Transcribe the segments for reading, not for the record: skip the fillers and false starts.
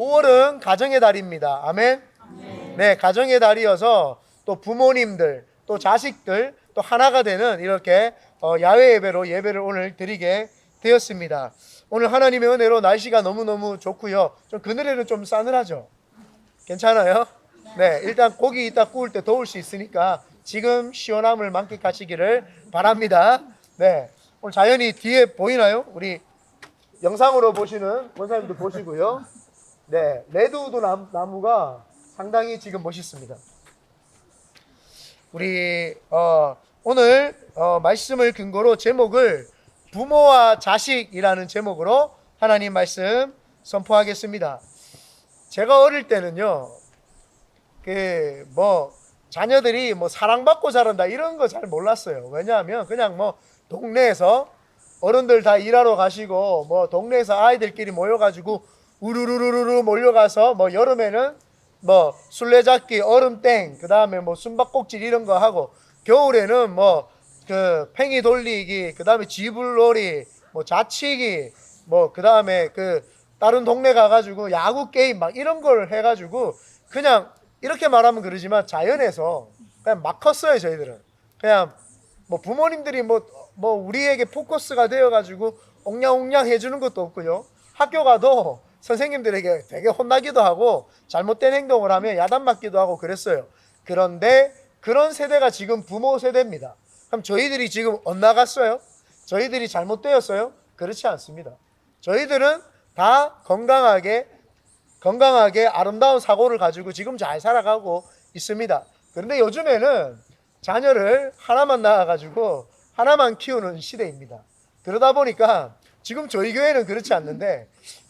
5월은 가정의 달입니다. 아멘. 네, 가정의 달이어서 또 부모님들, 또 자식들, 또 하나가 되는 이렇게 야외 예배로 예배를 오늘 드리게 되었습니다. 오늘 하나님의 은혜로 날씨가 너무너무 좋고요. 좀 그늘에는 좀 싸늘하죠? 괜찮아요? 네, 일단 고기 이따 구울 때 더울 수 있으니까 지금 시원함을 만끽하시기를 바랍니다. 네, 오늘 자연이 뒤에 보이나요? 우리 영상으로 보시는 원사님도 보시고요. 네, 레드우드 나무가 상당히 지금 멋있습니다. 우리 오늘 말씀을 근거로 제목을 부모와 자식이라는 제목으로 하나님 말씀 선포하겠습니다. 제가 어릴 때는요, 자녀들이 사랑받고 자란다 이런 거 잘 몰랐어요. 왜냐하면 그냥 동네에서 어른들 다 일하러 가시고 동네에서 아이들끼리 모여가지고 우르르르르 몰려가서 여름에는 술래잡기, 얼음땡, 그 다음에 숨바꼭질 이런 거 하고, 겨울에는 그 팽이 돌리기, 그 다음에 쥐불놀이, 자치기, 그 다음에 다른 동네 가가지고 야구 게임 막 이런 걸 해가지고, 그냥 이렇게 말하면 그러지만 자연에서 그냥 막 컸어요. 저희들은 그냥 부모님들이 우리에게 포커스가 되어가지고 옹냥옹냥 해주는 것도 없고요. 학교 가도 선생님들에게 되게 혼나기도 하고 잘못된 행동을 하면 야단맞기도 하고 그랬어요. 그런데 그런 세대가 지금 부모 세대입니다. 그럼 저희들이 지금 엇나갔어요? 저희들이 잘못되었어요? 그렇지 않습니다. 저희들은 다 건강하게 아름다운 사고를 가지고 지금 잘 살아가고 있습니다. 그런데 요즘에는 자녀를 하나만 낳아가지고 하나만 키우는 시대입니다. 그러다 보니까 지금 저희 교회는 그렇지 않는데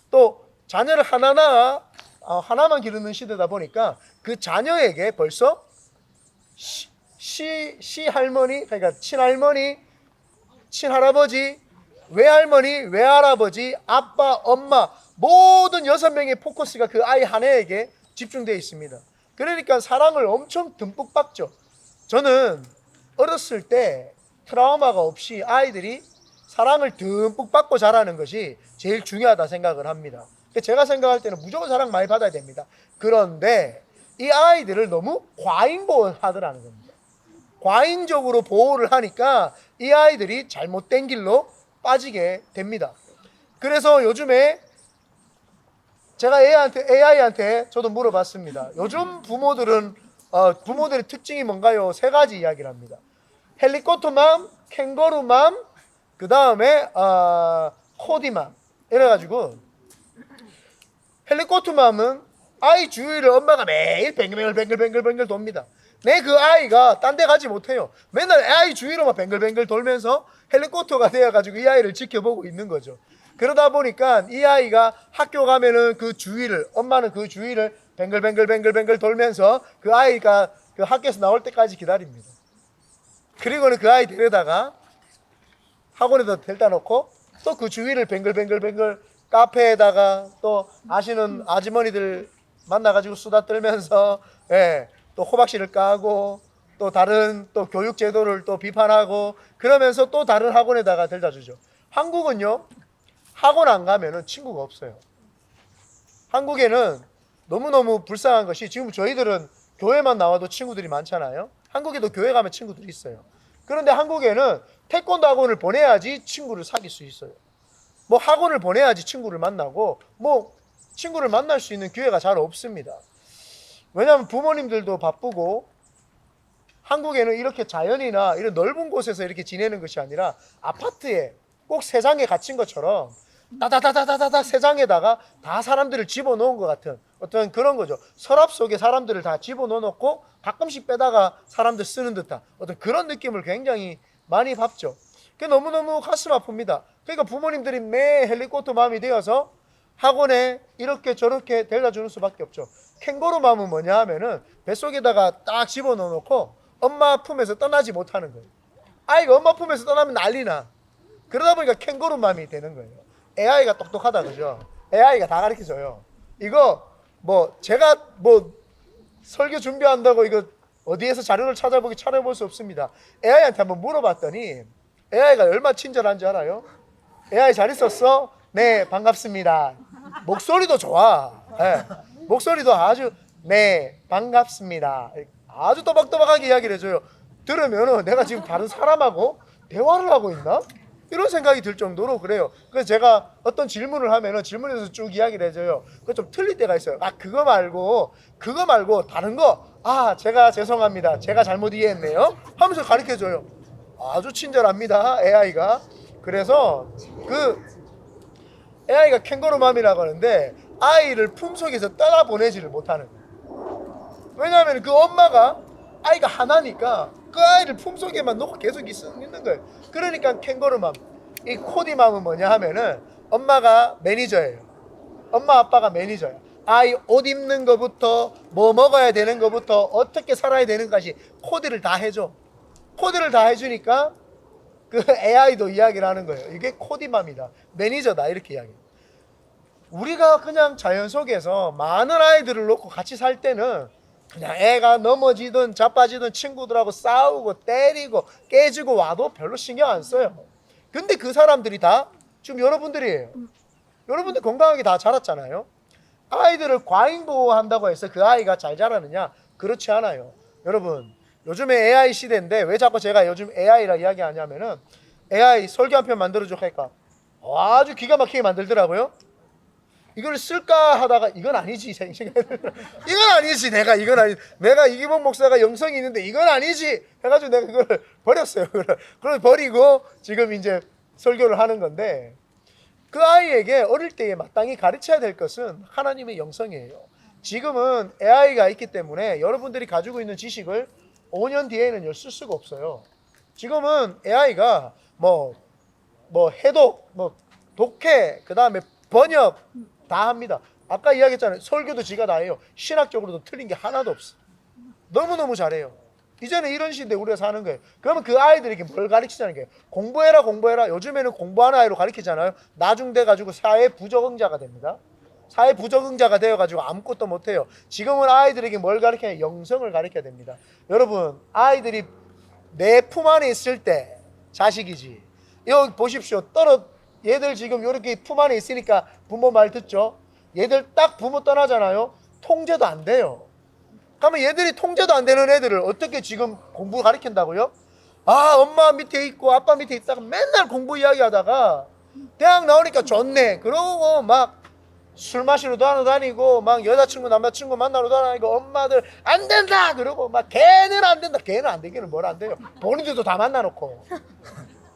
또 자녀를 하나만 기르는 시대다 보니까 그 자녀에게 벌써 시할머니, 그러니까 친할머니, 친할아버지, 외할머니, 외할아버지, 아빠, 엄마 모든 6명의 포커스가 그 아이 하나에게 집중되어 있습니다. 그러니까 사랑을 엄청 듬뿍 받죠. 저는 어렸을 때 트라우마가 없이 아이들이 사랑을 듬뿍 받고 자라는 것이 제일 중요하다 생각을 합니다. 제가 생각할 때는 무조건 사랑 많이 받아야 됩니다. 그런데 이 아이들을 너무 과잉 보호하더라는 겁니다. 과잉적으로 보호를 하니까 이 아이들이 잘못된 길로 빠지게 됩니다. 그래서 요즘에 제가 AI한테 저도 물어봤습니다. 요즘 부모들의 특징이 뭔가요? 3가지 이야기를 합니다. 헬리콥터맘, 캥거루맘, 그 다음에 코디맘. 이래가지고 헬리콥터맘은 아이 주위를 엄마가 매일 뱅글뱅글 돕니다. 내 그 아이가 딴 데 가지 못해요. 맨날 아이 주위로만 뱅글뱅글 돌면서 헬리콥터가 되어가지고 이 아이를 지켜보고 있는 거죠. 그러다 보니까 이 아이가 학교 가면은 엄마는 그 주위를 뱅글뱅글 돌면서 그 아이가 그 학교에서 나올 때까지 기다립니다. 그리고는 그 아이 데려다가 학원에다 데려다 놓고 또 그 주위를 뱅글뱅글 카페에다가 또 아시는 아주머니들 만나가지고 수다 떨면서 또 호박씨를 까고 또 다른 또 교육 제도를 또 비판하고 그러면서 또 다른 학원에다가 데려다 주죠. 한국은요, 학원 안 가면은 친구가 없어요. 한국에는 너무너무 불쌍한 것이 지금 저희들은 교회만 나와도 친구들이 많잖아요. 한국에도 교회 가면 친구들이 있어요. 그런데 한국에는 태권도 학원을 보내야지 친구를 사귈 수 있어요. 학원을 보내야지 친구를 만나고 친구를 만날 수 있는 기회가 잘 없습니다. 왜냐하면 부모님들도 바쁘고 한국에는 이렇게 자연이나 이런 넓은 곳에서 이렇게 지내는 것이 아니라 아파트에 꼭 세장에 갇힌 것처럼 다다다다다다 세장에다가 다 사람들을 집어넣은 것 같은 어떤 그런 거죠. 서랍 속에 사람들을 다 집어넣어놓고 가끔씩 빼다가 사람들 쓰는 듯한 어떤 그런 느낌을 굉장히 많이 받죠. 그게 너무너무 가슴 아픕니다. 그러니까 부모님들이 매 헬리콥터 맘이 되어서 학원에 이렇게 저렇게 데려다 주는 수밖에 없죠. 캥거루 맘은 뭐냐 하면은 뱃속에다가 딱 집어넣어놓고 엄마 품에서 떠나지 못하는 거예요. 아이가 엄마 품에서 떠나면 난리나. 그러다 보니까 캥거루 맘이 되는 거예요. AI가 똑똑하다 그죠? AI가 다 가르쳐줘요. 이거 제가 설교 준비한다고 이거 어디에서 자료를 찾아볼 수 없습니다. AI한테 한번 물어봤더니 AI가 얼마나 친절한 줄 알아요? AI 잘 있었어? 네, 반갑습니다. 목소리도 좋아. 예, 목소리도 아주 네 반갑습니다. 아주 또박또박하게 이야기를 해줘요. 들으면은 내가 지금 다른 사람하고 대화를 하고 있나? 이런 생각이 들 정도로 그래요. 그래서 제가 어떤 질문을 하면은 질문에서 쭉 이야기를 해줘요. 그거 좀 틀릴 때가 있어요. 아 그거 말고 다른 거. 아 제가 죄송합니다. 제가 잘못 이해했네요. 하면서 가르쳐줘요. 아주 친절합니다. AI가. 그래서 그 AI가 캥거루맘이라고 하는데 아이를 품속에서 떠나보내지를 못하는 거예요. 왜냐하면 그 엄마가 아이가 하나니까 그 아이를 품속에만 놓고 계속 있는 거예요. 그러니까 캥거루맘. 이 코디맘은 뭐냐 하면은 엄마가 매니저예요. 엄마 아빠가 매니저예요. 아이 옷 입는 거부터 뭐 먹어야 되는 거부터 어떻게 살아야 되는 것까지 코디를 다 해줘. 코디를 다 해주니까 그 AI도 이야기를 하는 거예요. 이게 코디맘이다. 매니저다. 이렇게 이야기해요. 우리가 그냥 자연 속에서 많은 아이들을 놓고 같이 살 때는 그냥 애가 넘어지든 자빠지든 친구들하고 싸우고 때리고 깨지고 와도 별로 신경 안 써요. 근데 그 사람들이 다 지금 여러분들이에요. 여러분들 건강하게 다 자랐잖아요. 아이들을 과잉 보호한다고 해서 그 아이가 잘 자라느냐? 그렇지 않아요. 여러분 요즘에 AI 시대인데 왜 자꾸 제가 요즘 AI라 이야기하냐면은 AI 설교 한 편 만들어줘 할까? 아주 기가 막히게 만들더라고요. 이걸 쓸까 하다가 이건 아니지. 이건 아니지. 내가 이기복 목사가 영성이 있는데 이건 아니지 해가지고 내가 그걸 버렸어요. 그걸 버리고 지금 이제 설교를 하는 건데 그 아이에게 어릴 때에 마땅히 가르쳐야 될 것은 하나님의 영성이에요. 지금은 AI가 있기 때문에 여러분들이 가지고 있는 지식을 5년 뒤에는 쓸 수가 없어요. 지금은 AI가 뭐 해독, 독해, 그 다음에 번역 다 합니다. 아까 이야기했잖아요. 설교도 지가 다 해요. 신학적으로도 틀린 게 하나도 없어. 너무너무 잘해요. 이제는 이런 시대에 우리가 사는 거예요. 그러면 그 아이들에게 뭘 가르치자는 거예요? 공부해라. 요즘에는 공부하는 아이로 가르치잖아요. 나중 돼가지고 사회 부적응자가 됩니다. 사회 부적응자가 되어가지고 아무것도 못해요. 지금은 아이들에게 뭘 가르쳐야 영성을 가르쳐야 됩니다. 여러분 아이들이 내 품 안에 있을 때 자식이지. 여기 보십시오. 얘들 지금 이렇게 품 안에 있으니까 부모 말 듣죠. 얘들 딱 부모 떠나잖아요. 통제도 안 돼요. 그러면 얘들이 통제도 안 되는 애들을 어떻게 지금 공부 가르친다고요? 아 엄마 밑에 있고 아빠 밑에 있다가 맨날 공부 이야기하다가 대학 나오니까 좋네. 그러고 막 술 마시러 다니고 막 여자친구 남자친구 만나러 다니고 엄마들 안 된다 그러고 막 걔는 안 된다. 걔는 안 되기는 뭘 안 돼요. 본인들도 다 만나놓고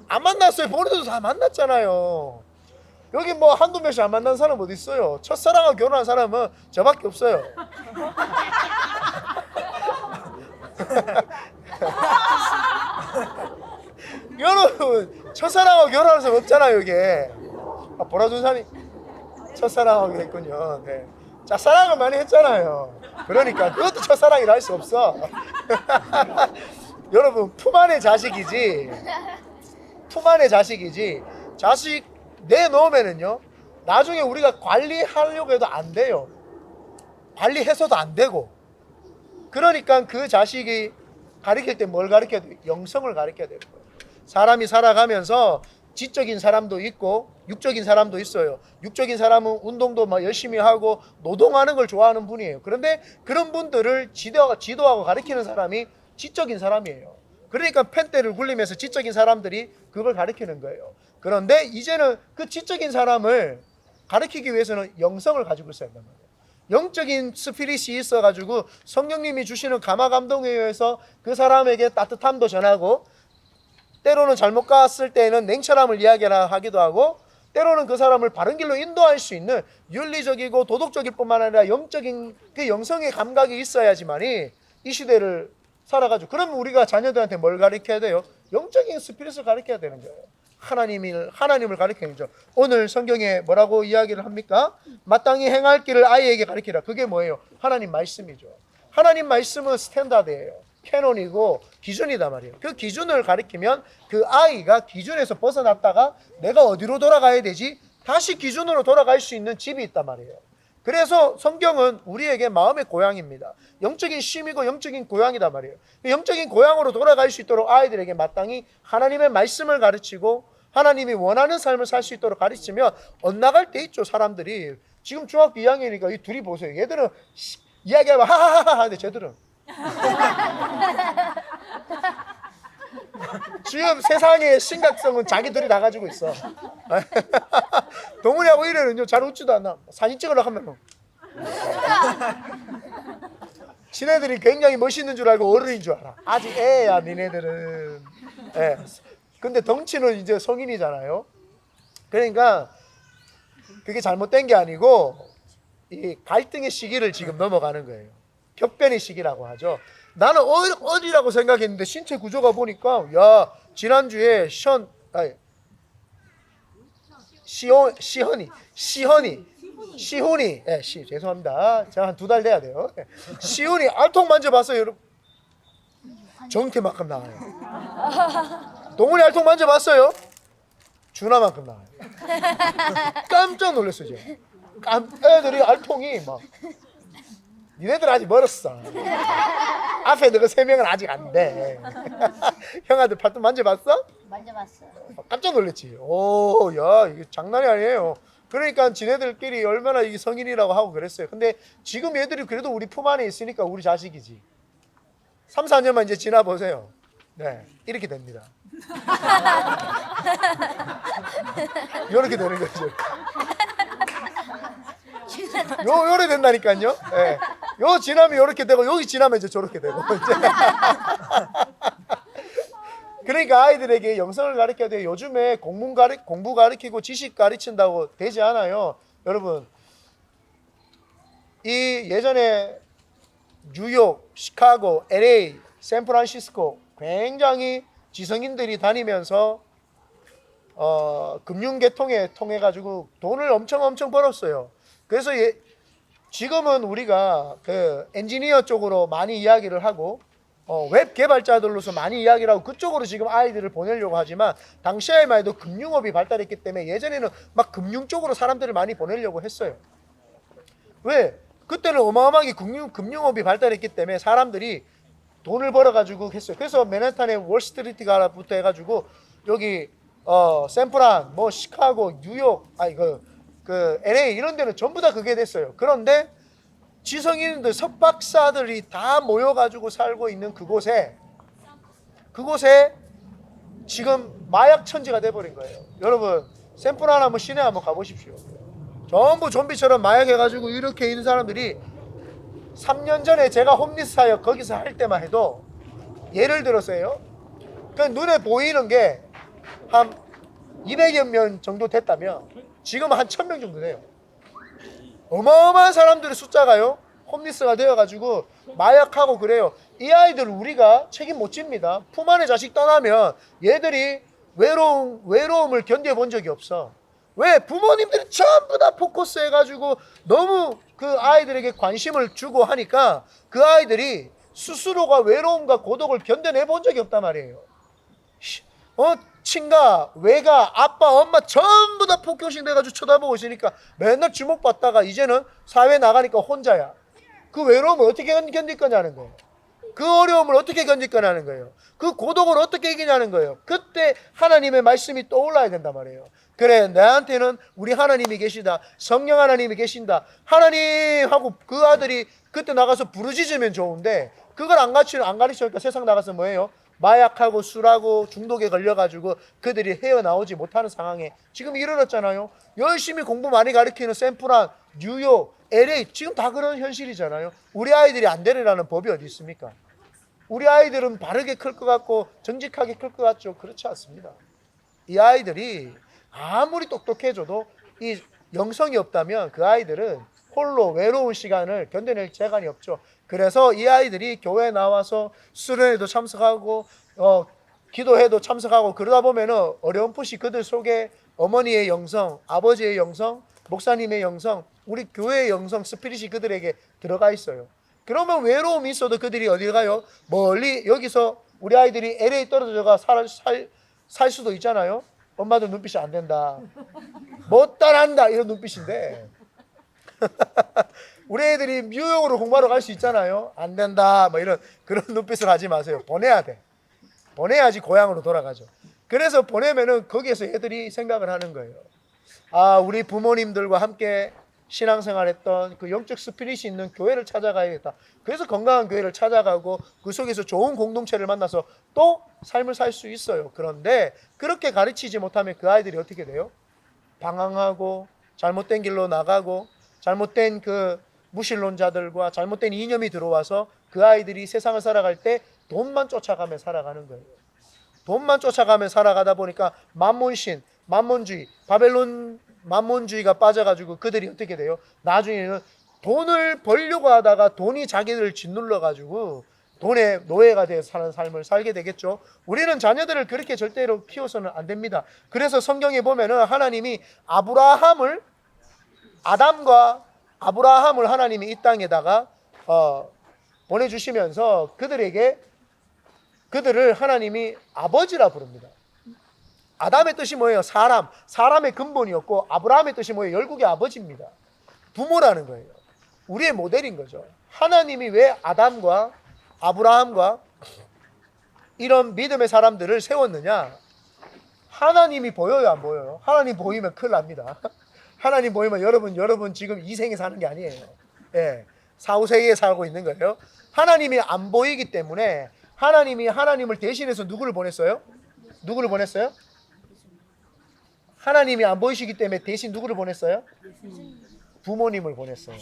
안 만났어요. 본인들도 다 만났잖아요. 여기 뭐 한두 명씩 안 만난 사람 어디 있어요? 첫사랑하고 결혼한 사람은 저밖에 없어요. 여러분 첫사랑하고 결혼한 사람 없잖아요. 이게 보라준산이 첫사랑하고 했군요. 네. 짝사랑을 많이 했잖아요. 그러니까 그것도 첫사랑이라 할 수 없어. 여러분 품 안의 자식이지. 자식 내놓으면은요 나중에 우리가 관리하려고 해도 안 돼요. 관리해서도 안 되고. 그러니까 그 자식이 가르칠 때 뭘 가르쳐야 돼요? 영성을 가르쳐야 되는 거예요. 사람이 살아가면서 지적인 사람도 있고 육적인 사람도 있어요. 육적인 사람은 운동도 막 열심히 하고 노동하는 걸 좋아하는 분이에요. 그런데 그런 분들을 지도하고 가르치는 사람이 지적인 사람이에요. 그러니까 펜대를 굴리면서 지적인 사람들이 그걸 가르치는 거예요. 그런데 이제는 그 지적인 사람을 가르치기 위해서는 영성을 가지고 있어야 한단 말이에요. 영적인 스피릿이 있어가지고 성령님이 주시는 감화 감동에 의해서 그 사람에게 따뜻함도 전하고 때로는 잘못 갔을 때는 냉철함을 이야기하기도 하고 때로는 그 사람을 바른 길로 인도할 수 있는 윤리적이고 도덕적일 뿐만 아니라 영적인 그 영성의 감각이 있어야지만이 이 시대를 살아가지고 그러면 우리가 자녀들한테 뭘 가르쳐야 돼요? 영적인 스피릿을 가르쳐야 되는 거예요. 하나님을 가르치는 거죠. 오늘 성경에 뭐라고 이야기를 합니까? 마땅히 행할 길을 아이에게 가르치라. 그게 뭐예요? 하나님 말씀이죠. 하나님 말씀은 스탠다드예요. 캐논이고 기준이다 말이에요. 그 기준을 가리키면 그 아이가 기준에서 벗어났다가 내가 어디로 돌아가야 되지? 다시 기준으로 돌아갈 수 있는 집이 있단 말이에요. 그래서 성경은 우리에게 마음의 고향입니다. 영적인 쉼이고 영적인 고향이다 말이에요. 영적인 고향으로 돌아갈 수 있도록 아이들에게 마땅히 하나님의 말씀을 가르치고 하나님이 원하는 삶을 살 수 있도록 가르치면 엇나갈 때 있죠. 사람들이 지금 중학교 2학년이니까 이 둘이 보세요. 얘들은 이야기하면 하하하하 하는데 쟤들은 지금 세상의 심각성은 자기들이 다 가지고 있어. 동훈이하고 이래는요 잘 웃지도 않아. 사진 찍으러 하면 지네들이 굉장히 멋있는 줄 알고 어른인 줄 알아. 아직 애야 니네들은. 예. 근데 덩치는 이제 성인이잖아요. 그러니까 그게 잘못된 게 아니고 이 갈등의 시기를 지금 넘어가는 거예요. 격변의 시기라고 하죠. 나는 어리라고 생각했는데 신체 구조가 보니까 야 지난주에 시훈이 죄송합니다. 제가 한 2달 돼야 돼요. 시훈이 알통 만져봤어요 여러분. 정태만큼 나와요. 동훈이 알통 만져봤어요? 준하만큼 나와요. 깜짝 놀랐어요 지금. 애들이 알통이 막 니네들 아직 멀었어. 앞에 너가 3명은 아직 안 돼. 형아들 팔뚝 만져봤어? 만져봤어. 깜짝 놀랐지. 오, 야, 이게 장난이 아니에요. 그러니까 지네들끼리 얼마나 이게 성인이라고 하고 그랬어요. 근데 지금 얘들이 그래도 우리 품 안에 있으니까 우리 자식이지. 3, 4년만 이제 지나보세요. 네, 이렇게 됩니다. 이렇게 되는 거죠. 요래 된다니까요. 네. 요 지나면 요렇게 되고 여기 지나면 이제 저렇게 되고 그러니까 아이들에게 영성을 가르쳐야 돼요. 요즘에 공부 가르치고 지식 가르친다고 되지 않아요. 여러분 이 예전에 뉴욕, 시카고, LA, 샌프란시스코 굉장히 지성인들이 다니면서 금융계통에 통해 가지고 돈을 엄청 벌었어요. 그래서 지금은 우리가 그 엔지니어 쪽으로 많이 이야기를 하고 웹 개발자들로서 많이 이야기를 하고 그쪽으로 지금 아이들을 보내려고 하지만 당시에만 해도 금융업이 발달했기 때문에 예전에는 막 금융 쪽으로 사람들을 많이 보내려고 했어요. 왜? 그때는 어마어마하게 금융업이 발달했기 때문에 사람들이 돈을 벌어가지고 했어요. 그래서 맨해튼에 월스트리트가부터 해가지고 여기 샌프란, 뭐 시카고, 뉴욕, 그 LA 이런 데는 전부 다 그게 됐어요. 그런데 지성인들, 석박사들이 다 모여가지고 살고 있는 그곳에 지금 마약 천지가 돼버린 거예요. 여러분 샌프란 한번 시내 한번 가보십시오. 전부 좀비처럼 마약해가지고 이렇게 있는 사람들이 3년 전에 제가 홈리스 사역 거기서 할 때만 해도 예를 들었어요. 그 눈에 보이는 게 한 200여 명 정도 됐다면 지금 한 1000명 정도 돼요. 어마어마한 사람들의 숫자가요 홈리스가 되어가지고 마약하고 그래요. 이 아이들 우리가 책임 못 집니다. 품 안에 자식 떠나면 얘들이 외로움을 견뎌본 적이 없어. 왜? 부모님들이 전부 다 포커스 해가지고 너무 그 아이들에게 관심을 주고 하니까 그 아이들이 스스로가 외로움과 고독을 견뎌내 본 적이 없단 말이에요. 친가, 외가, 아빠, 엄마 전부 다 포커싱 돼가지고 쳐다보고 있으니까 맨날 주목받다가 이제는 사회 나가니까 혼자야. 그 외로움을 어떻게 견딜 거냐는 거예요. 그 어려움을 어떻게 견딜 거냐는 거예요. 그 고독을 어떻게 이기냐는 거예요. 그때 하나님의 말씀이 떠올라야 된단 말이에요. 그래, 나한테는 우리 하나님이 계시다. 성령 하나님이 계신다. 하나님 하고 그 아들이 그때 나가서 부르짖으면 좋은데 그걸 안 가르치니까 세상 나가서 뭐예요? 마약하고 술하고 중독에 걸려가지고 그들이 헤어나오지 못하는 상황에 지금 이르렀잖아요. 열심히 공부 많이 가르치는 샌프란, 뉴욕, LA 지금 다 그런 현실이잖아요. 우리 아이들이 안 되리라는 법이 어디 있습니까? 우리 아이들은 바르게 클 것 같고 정직하게 클 것 같죠? 그렇지 않습니다. 이 아이들이 아무리 똑똑해져도 이 영성이 없다면 그 아이들은 홀로 외로운 시간을 견뎌낼 재간이 없죠. 그래서 이 아이들이 교회에 나와서 수련회도 참석하고 기도회도 참석하고 그러다 보면은 어렴풋이 그들 속에 어머니의 영성, 아버지의 영성, 목사님의 영성, 우리 교회의 영성, 스피릿이 그들에게 들어가 있어요. 그러면 외로움이 있어도 그들이 어디 가요? 멀리 여기서 우리 아이들이 LA 떨어져가 살 수도 있잖아요. 엄마도 눈빛이 안 된다. 못 따라한다 이런 눈빛인데 우리 애들이 뉴욕으로 공부하러 갈 수 있잖아요. 안 된다 뭐 이런 그런 눈빛을 하지 마세요. 보내야 돼. 보내야지 고향으로 돌아가죠. 그래서 보내면은 거기에서 애들이 생각을 하는 거예요. 아, 우리 부모님들과 함께 신앙생활했던 그 영적 스피릿이 있는 교회를 찾아가야겠다. 그래서 건강한 교회를 찾아가고 그 속에서 좋은 공동체를 만나서 또 삶을 살 수 있어요. 그런데 그렇게 가르치지 못하면 그 아이들이 어떻게 돼요? 방황하고 잘못된 길로 나가고 잘못된 그 무신론자들과 잘못된 이념이 들어와서 그 아이들이 세상을 살아갈 때 돈만 쫓아가며 살아가는 거예요. 돈만 쫓아가며 살아가다 보니까 만몬신, 만몬주의, 바벨론 만몬주의가 빠져가지고 그들이 어떻게 돼요? 나중에는 돈을 벌려고 하다가 돈이 자기들을 짓눌러가지고 돈의 노예가 되어 사는 삶을 살게 되겠죠. 우리는 자녀들을 그렇게 절대로 키워서는 안 됩니다. 그래서 성경에 보면은 하나님이 아담과 아브라함을 하나님이 이 땅에다가 보내주시면서 그들을 하나님이 아버지라 부릅니다. 아담의 뜻이 뭐예요? 사람의 근본이었고 아브라함의 뜻이 뭐예요? 열국의 아버지입니다. 부모라는 거예요. 우리의 모델인 거죠. 하나님이 왜 아담과 아브라함과 이런 믿음의 사람들을 세웠느냐? 하나님이 보여요, 안 보여요? 하나님 보이면 큰일 납니다. 하나님 보이면 여러분 지금 이 생에 사는 게 아니에요. 예, 사후세계에 살고 있는 거예요. 하나님이 안 보이기 때문에 하나님이 하나님을 대신해서 누구를 보냈어요? 누구를 보냈어요? 하나님이 안 보이시기 때문에 대신 누구를 보냈어요? 부모님을 보냈어요.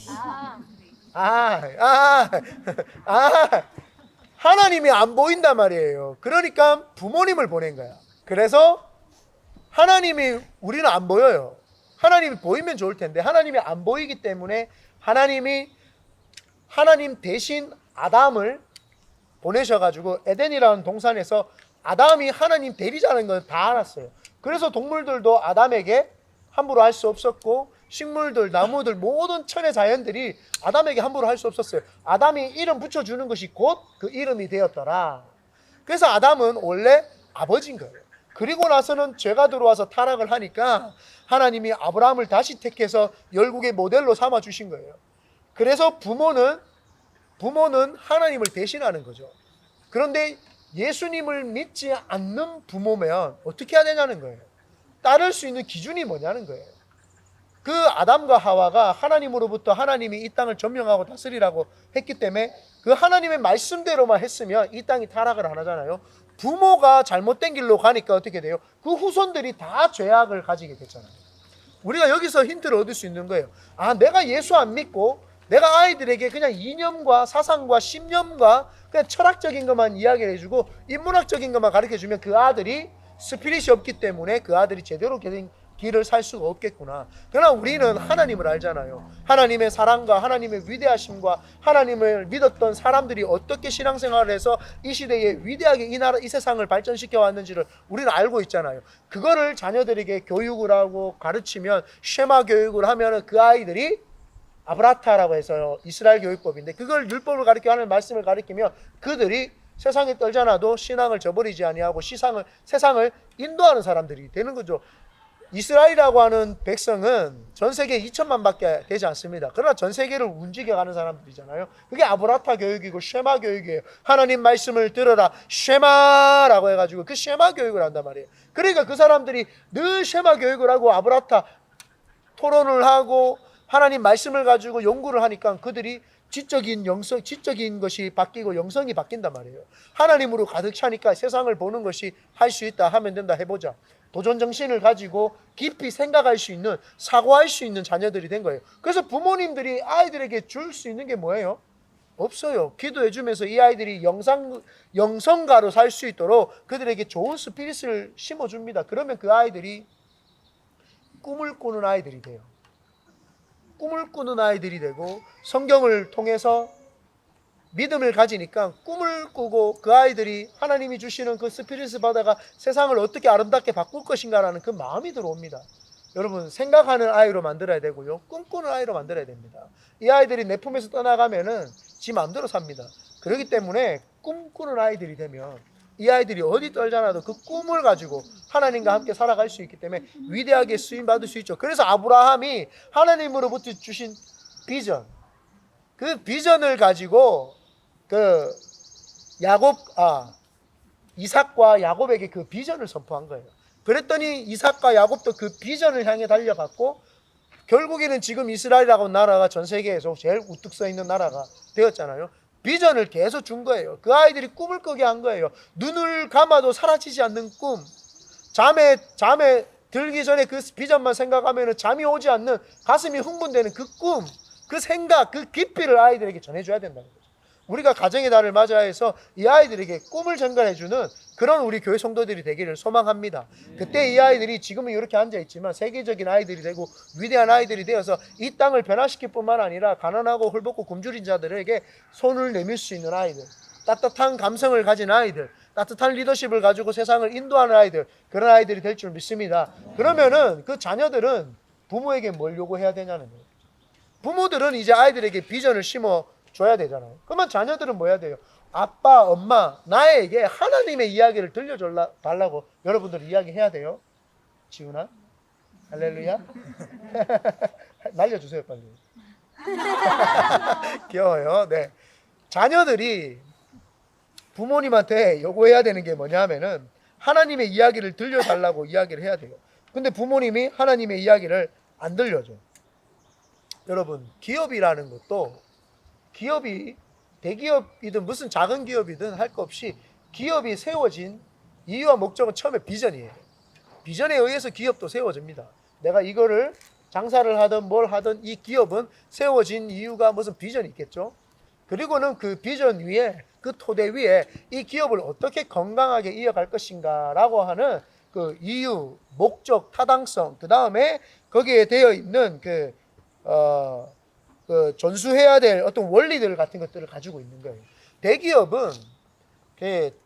하나님이 안 보인단 말이에요. 그러니까 부모님을 보낸 거야. 그래서 하나님이 우리는 안 보여요. 하나님이 보이면 좋을 텐데 하나님이 안 보이기 때문에 하나님 대신 아담을 보내셔가지고 에덴이라는 동산에서 아담이 하나님 대리자는 걸 다 알았어요. 그래서 동물들도 아담에게 함부로 할 수 없었고 식물들, 나무들, 모든 천의 자연들이 아담에게 함부로 할 수 없었어요. 아담이 이름 붙여주는 것이 곧 그 이름이 되었더라. 그래서 아담은 원래 아버지인 거예요. 그리고 나서는 죄가 들어와서 타락을 하니까 하나님이 아브라함을 다시 택해서 열국의 모델로 삼아 주신 거예요. 그래서 부모는 하나님을 대신하는 거죠. 그런데 예수님을 믿지 않는 부모면 어떻게 해야 되냐는 거예요. 따를 수 있는 기준이 뭐냐는 거예요. 그 아담과 하와가 하나님으로부터 하나님이 이 땅을 점령하고 다스리라고 했기 때문에 그 하나님의 말씀대로만 했으면 이 땅이 타락을 안 하잖아요. 부모가 잘못된 길로 가니까 어떻게 돼요? 그 후손들이 다 죄악을 가지게 됐잖아요. 우리가 여기서 힌트를 얻을 수 있는 거예요. 내가 예수 안 믿고 내가 아이들에게 그냥 이념과 사상과 신념과 그냥 철학적인 것만 이야기를 해주고 인문학적인 것만 가르쳐주면 그 아들이 스피릿이 없기 때문에 그 아들이 제대로 된 길을 살 수가 없겠구나. 그러나 우리는 하나님을 알잖아요. 하나님의 사랑과 하나님의 위대하심과 하나님을 믿었던 사람들이 어떻게 신앙생활을 해서 이 시대에 위대하게 이 세상을 발전시켜 왔는지를 우리는 알고 있잖아요. 그거를 자녀들에게 교육을 하고 가르치면 쉐마 교육을 하면 그 아이들이 아브라타라고 해서 이스라엘 교육법인데 그걸 율법을 가르쳐 하는 말씀을 가르치면 그들이 세상에 떨잖아도 신앙을 저버리지 아니하고 세상을 인도하는 사람들이 되는 거죠. 이스라엘이라고 하는 백성은 전 세계 2천만밖에 되지 않습니다. 그러나 전 세계를 움직여가는 사람들이잖아요. 그게 아브라타 교육이고 쉐마 교육이에요. 하나님 말씀을 들어라 쉐마라고 해가지고 그 쉐마 교육을 한단 말이에요. 그러니까 그 사람들이 늘 쉐마 교육을 하고 아브라타 토론을 하고 하나님 말씀을 가지고 연구를 하니까 그들이 지적인 것이 바뀌고 영성이 바뀐단 말이에요. 하나님으로 가득 차니까 세상을 보는 것이 할 수 있다 하면 된다 해보자. 도전 정신을 가지고 깊이 생각할 수 있는, 사고할 수 있는 자녀들이 된 거예요. 그래서 부모님들이 아이들에게 줄 수 있는 게 뭐예요? 없어요. 기도해 주면서 이 아이들이 영성가로 살 수 있도록 그들에게 좋은 스피릿을 심어줍니다. 그러면 그 아이들이 꿈을 꾸는 아이들이 돼요. 꿈을 꾸는 아이들이 되고 성경을 통해서 믿음을 가지니까 꿈을 꾸고 그 아이들이 하나님이 주시는 그 스피릿을 받아가 세상을 어떻게 아름답게 바꿀 것인가라는 그 마음이 들어옵니다. 여러분 생각하는 아이로 만들어야 되고요. 꿈꾸는 아이로 만들어야 됩니다. 이 아이들이 내 품에서 떠나가면은 지 마음대로 삽니다. 그렇기 때문에 꿈꾸는 아이들이 되면 이 아이들이 어디 떨잖아도 그 꿈을 가지고 하나님과 함께 살아갈 수 있기 때문에 위대하게 쓰임받을 수 있죠. 그래서 아브라함이 하나님으로부터 주신 비전, 그 비전을 가지고 이삭과 야곱에게 그 비전을 선포한 거예요. 그랬더니 이삭과 야곱도 그 비전을 향해 달려갔고 결국에는 지금 이스라엘이라고 나라가 전 세계에서 제일 우뚝 서 있는 나라가 되었잖아요. 비전을 계속 준 거예요. 그 아이들이 꿈을 꾸게 한 거예요. 눈을 감아도 사라지지 않는 꿈. 잠에 들기 전에 그 비전만 생각하면 잠이 오지 않는, 가슴이 흥분되는 그 꿈, 그 생각, 그 깊이를 아이들에게 전해줘야 된다는 거죠. 우리가 가정의 달을 맞이해서 이 아이들에게 꿈을 전달해주는 그런 우리 교회 성도들이 되기를 소망합니다. 그때 이 아이들이 지금은 이렇게 앉아있지만 세계적인 아이들이 되고 위대한 아이들이 되어서 이 땅을 변화시킬 뿐만 아니라 가난하고 헐벗고 굶주린 자들에게 손을 내밀 수 있는 아이들, 따뜻한 감성을 가진 아이들, 따뜻한 리더십을 가지고 세상을 인도하는 아이들, 그런 아이들이 될 줄 믿습니다. 그러면은 그 자녀들은 부모에게 뭘 요구해야 되냐는 거예요. 부모들은 이제 아이들에게 비전을 심어 줘야 되잖아요. 그러면 자녀들은 뭐 해야 돼요? 아빠, 엄마, 나에게 하나님의 이야기를 들려달라고 여러분들 이야기해야 돼요. 지훈아? 할렐루야? 날려주세요, 빨리. 귀여워요. 네. 자녀들이 부모님한테 요구해야 되는 게 뭐냐면은 하나님의 이야기를 들려달라고 이야기를 해야 돼요. 근데 부모님이 하나님의 이야기를 안 들려줘. 여러분, 기업이라는 것도, 기업이 대기업이든 무슨 작은 기업이든 할 거 없이 기업이 세워진 이유와 목적은 처음에 비전이에요. 비전에 의해서 기업도 세워집니다. 내가 이거를 장사를 하든 뭘 하든 이 기업은 세워진 이유가 무슨 비전이 있겠죠. 그리고는 그 비전 위에, 그 토대 위에 이 기업을 어떻게 건강하게 이어갈 것인가 라고 하는 그 이유, 목적, 타당성, 그 다음에 거기에 되어 있는 그 전수해야 될 어떤 원리들 같은 것들을 가지고 있는 거예요. 대기업은 그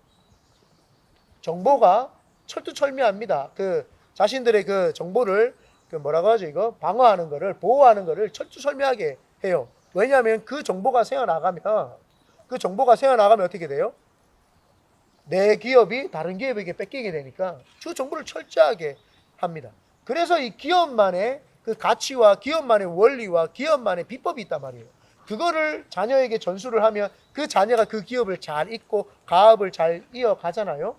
정보가 철두철미합니다. 그 자신들의 그 정보를 그 뭐라고 하죠, 이거 방어하는 거를, 보호하는 거를 철두철미하게 해요. 왜냐하면 그 정보가 새어나가면 어떻게 돼요? 내 기업이 다른 기업에게 뺏기게 되니까 그 정보를 철저하게 합니다. 그래서 이 기업만의 그 가치와 기업만의 원리와 기업만의 비법이 있단 말이에요. 그거를 자녀에게 전수를 하면 그 자녀가 그 기업을 잘 잇고 가업을 잘 이어가잖아요.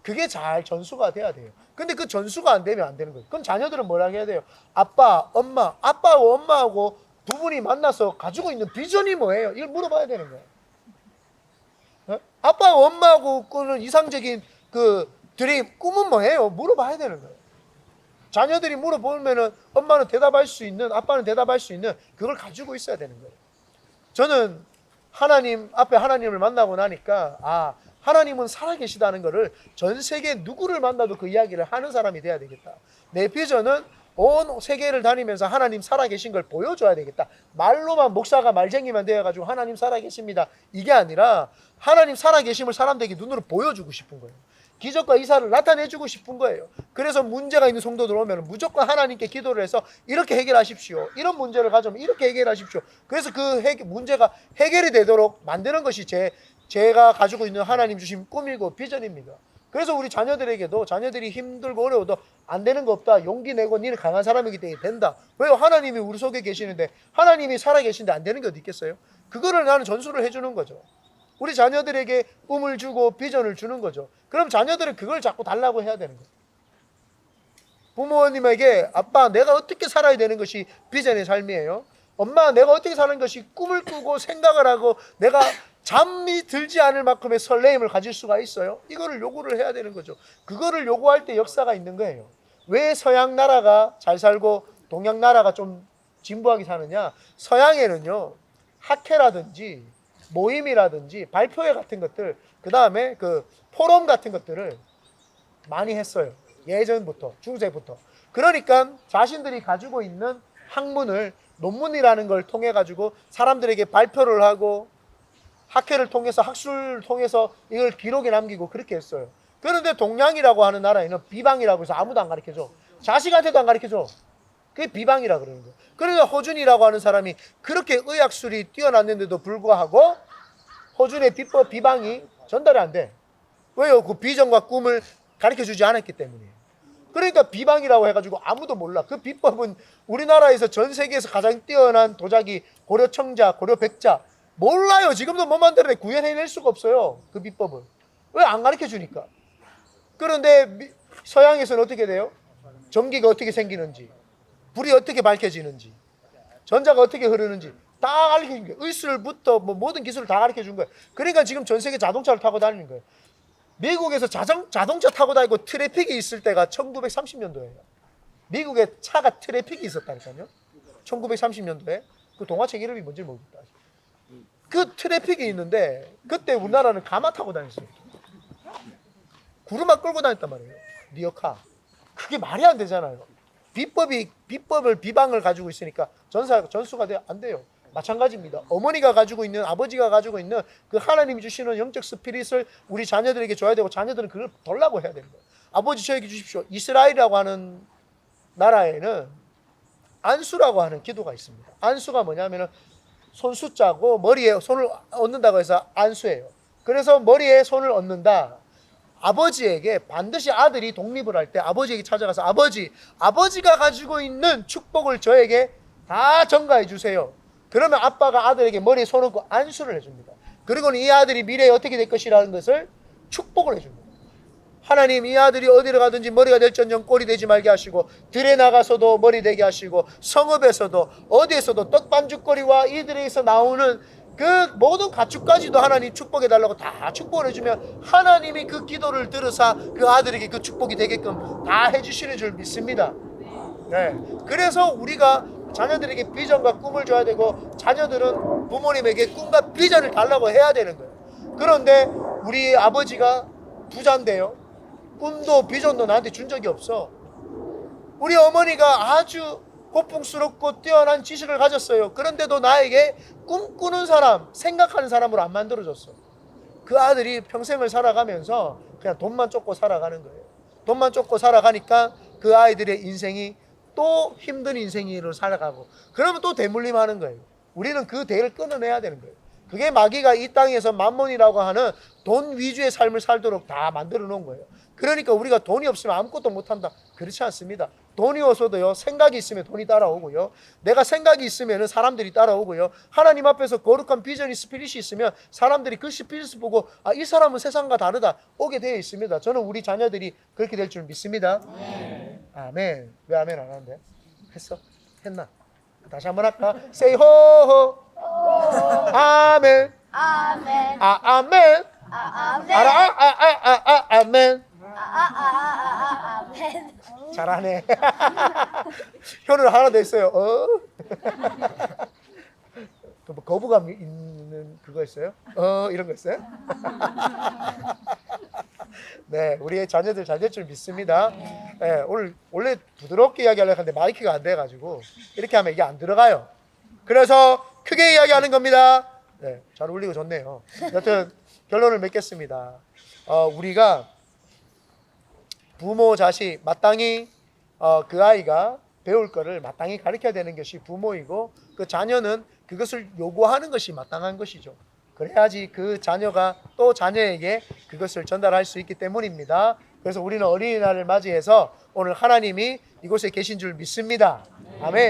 그게 잘 전수가 돼야 돼요. 근데 그 전수가 안 되면 안 되는 거예요. 그럼 자녀들은 뭐라 해야 돼요? 아빠하고 엄마하고 두 분이 만나서 가지고 있는 비전이 뭐예요? 이걸 물어봐야 되는 거예요. 아빠하고 엄마하고 꾸는 이상적인 그 드림, 꿈은 뭐예요? 물어봐야 되는 거예요. 자녀들이 물어보면은 엄마는 대답할 수 있는, 아빠는 대답할 수 있는 그걸 가지고 있어야 되는 거예요. 저는 하나님 앞에 하나님을 만나고 나니까 하나님은 살아계시다는 거를 전 세계 누구를 만나도 그 이야기를 하는 사람이 돼야 되겠다. 내 비전은 온 세계를 다니면서 하나님 살아계신 걸 보여줘야 되겠다. 말로만 목사가 말쟁이만 되어가지고 하나님 살아계십니다, 이게 아니라 하나님 살아계심을 사람들에게 눈으로 보여주고 싶은 거예요. 기적과 이사를 나타내주고 싶은 거예요. 그래서 문제가 있는 성도들 오면 무조건 하나님께 기도를 해서 이렇게 해결하십시오, 이런 문제를 가져오면 이렇게 해결하십시오. 그래서 그 문제가 해결이 되도록 만드는 것이 제가 가지고 있는 하나님 주신 꿈이고 비전입니다. 그래서 우리 자녀들에게도, 자녀들이 힘들고 어려워도 안 되는 거 없다, 용기 내고 니는 강한 사람이기 때문에 된다. 왜요? 하나님이 우리 속에 계시는데, 하나님이 살아계신데 안 되는 게 어디 있겠어요? 그거를 나는 전수를 해주는 거죠. 우리 자녀들에게 꿈을 주고 비전을 주는 거죠. 그럼 자녀들은 그걸 자꾸 달라고 해야 되는 거예요. 부모님에게 아빠 내가 어떻게 살아야 되는 것이 비전의 삶이에요. 엄마 내가 어떻게 사는 것이 꿈을 꾸고 생각을 하고 내가 잠이 들지 않을 만큼의 설레임을 가질 수가 있어요. 이거를 요구를 해야 되는 거죠. 그거를 요구할 때 역사가 있는 거예요. 왜 서양 나라가 잘 살고 동양 나라가 좀 진부하게 사느냐? 서양에는요, 학회라든지 모임이라든지 발표회 같은 것들, 그 다음에 그 포럼 같은 것들을 많이 했어요. 예전부터, 중세부터. 그러니까 자신들이 가지고 있는 학문을, 논문이라는 걸 통해 가지고 사람들에게 발표를 하고 학회를 통해서, 학술을 통해서 이걸 기록에 남기고 그렇게 했어요. 그런데 동양이라고 하는 나라에는 비방이라고 해서 아무도 안 가르쳐줘. 자식한테도 안 가르쳐줘. 그게 비방이라 그러는 거예요. 그러니까 호준이라고 하는 사람이 그렇게 의학술이 뛰어났는데도 불구하고 호준의 비법, 비방이 전달이 안 돼. 왜요? 그 비전과 꿈을 가르쳐주지 않았기 때문이에요. 그러니까 비방이라고 해가지고 아무도 몰라. 그 비법은 우리나라에서 전 세계에서 가장 뛰어난 도자기, 고려청자, 고려백자 몰라요. 지금도 못 만들어내, 구현해낼 수가 없어요. 그 비법은. 왜 안 가르쳐주니까. 그런데 서양에서는 어떻게 돼요? 전기가 어떻게 생기는지, 불이 어떻게 밝혀지는지, 전자가 어떻게 흐르는지 다 가르쳐준 거예요. 의술부터 뭐 모든 기술을 다 가르쳐준 거예요. 그러니까 지금 전 세계 자동차를 타고 다니는 거예요. 미국에서 자동차 타고 다니고 트래픽이 있을 때가 1930년도예요. 미국에 차가 트래픽이 있었다니까요. 1930년도에. 그 동화책 이름이 뭔지 모르겠다. 그 트래픽이 있는데 그때 우리나라는 가마 타고 다녔어요. 구르마 끌고 다녔단 말이에요. 리어카. 그게 말이 안 되잖아요. 비방을 가지고 있으니까 전수가 안 돼요. 마찬가지입니다. 어머니가 가지고 있는, 아버지가 가지고 있는 그 하나님이 주시는 영적 스피릿을 우리 자녀들에게 줘야 되고, 자녀들은 그걸 덜라고 해야 됩니다. 아버지 저에게 주십시오. 이스라엘이라고 하는 나라에는 안수라고 하는 기도가 있습니다. 안수가 뭐냐면은 손수자고 머리에 손을 얹는다고 해서 안수예요. 그래서 머리에 손을 얹는다. 아버지에게 반드시 아들이 독립을 할 때 아버지에게 찾아가서 아버지가 가지고 있는 축복을 저에게 다 전가해 주세요. 그러면 아빠가 아들에게 머리에 손 얹고 안수를 해줍니다. 그리고는 이 아들이 미래에 어떻게 될 것이라는 것을 축복을 해줍니다. 하나님, 이 아들이 어디로 가든지 머리가 될전녕 꼴이 되지 말게 하시고, 들에 나가서도 머리 되게 하시고, 성읍에서도 어디에서도 떡반죽거리와 이들에서 나오는 그 모든 가축까지도 하나님 축복해 달라고 다 축복을 해주면 하나님이 그 기도를 들으사 그 아들에게 그 축복이 되게끔 다 해주시는 줄 믿습니다. 네. 그래서 우리가 자녀들에게 비전과 꿈을 줘야 되고, 자녀들은 부모님에게 꿈과 비전을 달라고 해야 되는 거예요. 그런데 우리 아버지가 부자인데요, 꿈도 비전도 나한테 준 적이 없어. 우리 어머니가 아주 고풍스럽고 뛰어난 지식을 가졌어요. 그런데도 나에게 꿈꾸는 사람, 생각하는 사람으로 안 만들어줬어. 그 아들이 평생을 살아가면서 그냥 돈만 쫓고 살아가는 거예요. 돈만 쫓고 살아가니까 그 아이들의 인생이 또 힘든 인생으로 살아가고, 그러면 또 대물림하는 거예요. 우리는 그 대를 끊어내야 되는 거예요. 그게 마귀가 이 땅에서 만몬이라고 하는 돈 위주의 삶을 살도록 다 만들어 놓은 거예요. 그러니까 우리가 돈이 없으면 아무것도 못한다, 그렇지 않습니다. 돈이 없어도요, 생각이 있으면 돈이 따라오고요, 내가 생각이 있으면 사람들이 따라오고요, 하나님 앞에서 거룩한 비전이 스피릿이 있으면 사람들이 그 스피릿을 보고 이 사람은 세상과 다르다 오게 되어 있습니다. 저는 우리 자녀들이 그렇게 될 줄 믿습니다. 아멘. 왜 아멘 안 하는데? 했어? 했나? 다시 한번 할까? Say 호호. 아멘. 아멘. 아멘. 아멘. 아멘. 아멘. 잘하네. 혀를 하나 더 있어요. 뭐 거부감 있는 그거 있어요? 이런 거 있어요? 네, 우리의 자녀들 잘 될 줄 믿습니다. 네, 오늘 원래 부드럽게 이야기하려고 하는데 마이크가 안 돼가지고 이렇게 하면 이게 안 들어가요. 그래서 크게 이야기하는 겁니다. 네, 잘 울리고 좋네요. 여튼 결론을 맺겠습니다. 우리가 부모 자식 마땅히 그 아이가 배울 거를 마땅히 가르쳐야 되는 것이 부모이고, 그 자녀는 그것을 요구하는 것이 마땅한 것이죠. 그래야지 그 자녀가 또 자녀에게 그것을 전달할 수 있기 때문입니다. 그래서 우리는 어린이날을 맞이해서 오늘 하나님이 이곳에 계신 줄 믿습니다. 아멘.